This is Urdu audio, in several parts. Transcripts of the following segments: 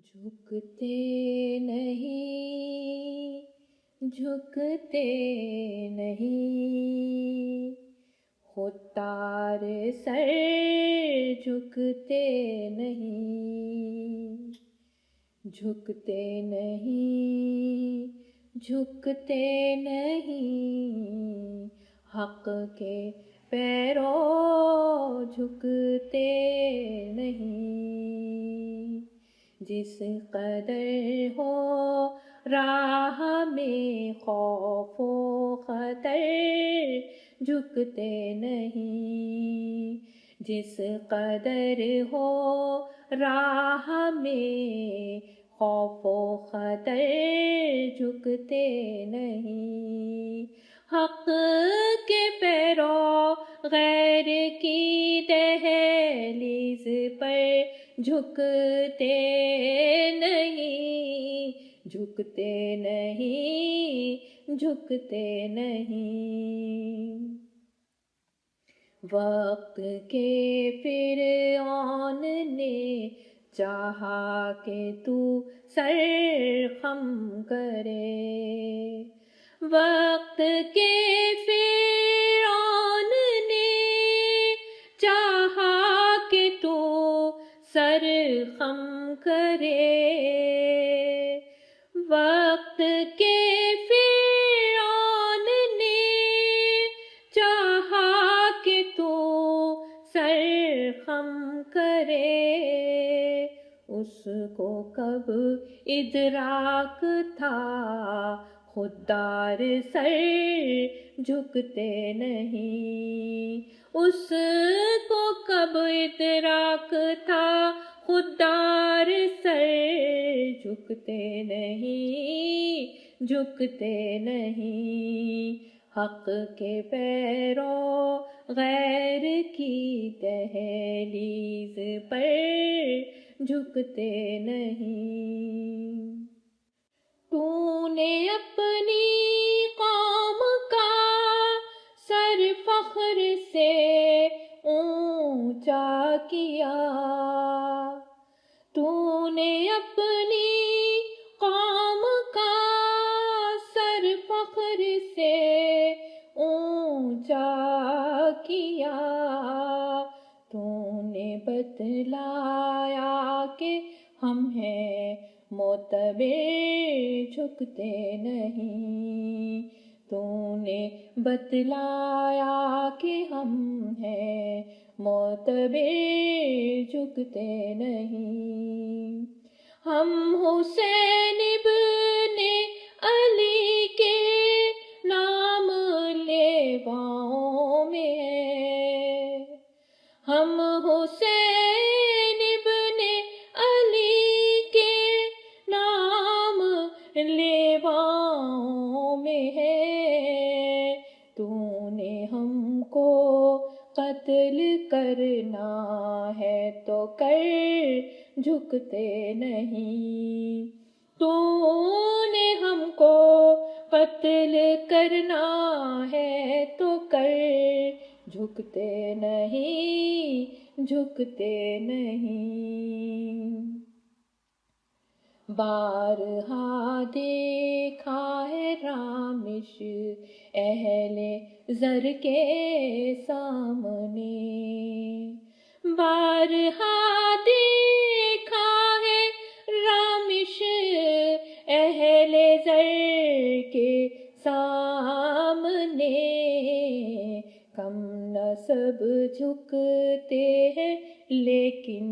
جھکتے نہیں، جھکتے نہیں، خود تار سر جھکتے نہیں، جھکتے نہیں، جھکتے نہیں، حق کے پیروں جھکتے نہیں، جس قدر ہو راہ میں خوف و خطر جھکتے نہیں، جس قدر ہو راہ میں خوف و خطر جھکتے نہیں، حق کے پیروں غیر کی دہلیز پر جھکتے نہیں، جھکتے نہیں، جھکتے نہیں، وقت کے فرعون نے چاہا کہ تو سر خم کرے، وقت کے فرعون نے چاہا کہ تو سر خم کرے، وقت کے فرعون نے چاہا کہ تو سر خم کرے، اس کو کب ادراک تھا خوددار سر جھکتے نہیں، اس کو کب ادراک تھا خوددار سر جھکتے نہیں، جھکتے نہیں، حق کے پیروں غیر کی دہلیز پر جھکتے نہیں، تو نے اپنی قوم کا سر فخر سے اونچا کیا، تو نے اپنی قوم کا سر فخر سے اونچا کیا، تو نے بتلایا کہ ہم ہیں معتبر جھکتے نہیں، تو نے بتلایا کہ ہم ہیں معتبر جھکتے نہیں، ہم حسین ابن علی کے نام لیواؤں میں ہیں، ہم حسین ابن علی کے نام لیواؤں میں ہیں، تو نے ہم کو قتل کرنا ہے تو کر جھکتے نہیں، تو نے ہم کو قتل کرنا ہے تو کر جھکتے نہیں، جھکتے نہیں، بارہا دیکھا ہے رامش اہل زر کے سامنے، بارہا دیکھا ہے رامش اہل زر کے سامنے، کم نسب جھکتے ہیں لیکن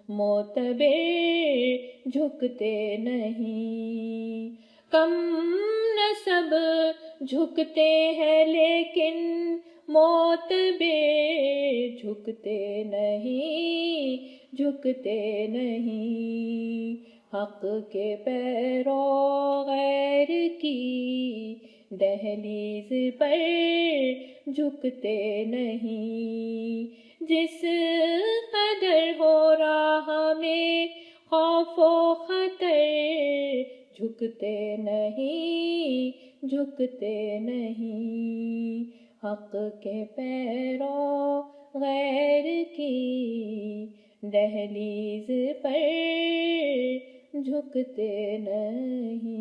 معتبر جھکتے نہیں، کم نسب جھکتے ہیں لیکن معتبر جھکتے نہیں، جھکتے نہیں، حق کے پیروں غیر کی دہلیز پر جھکتے نہیں، جس قدر ہو راہ میں خوف و خطر جھکتے نہیں، جھکتے نہیں، حق کے پیروں غیر کی دہلیز پر جھکتے نہیں.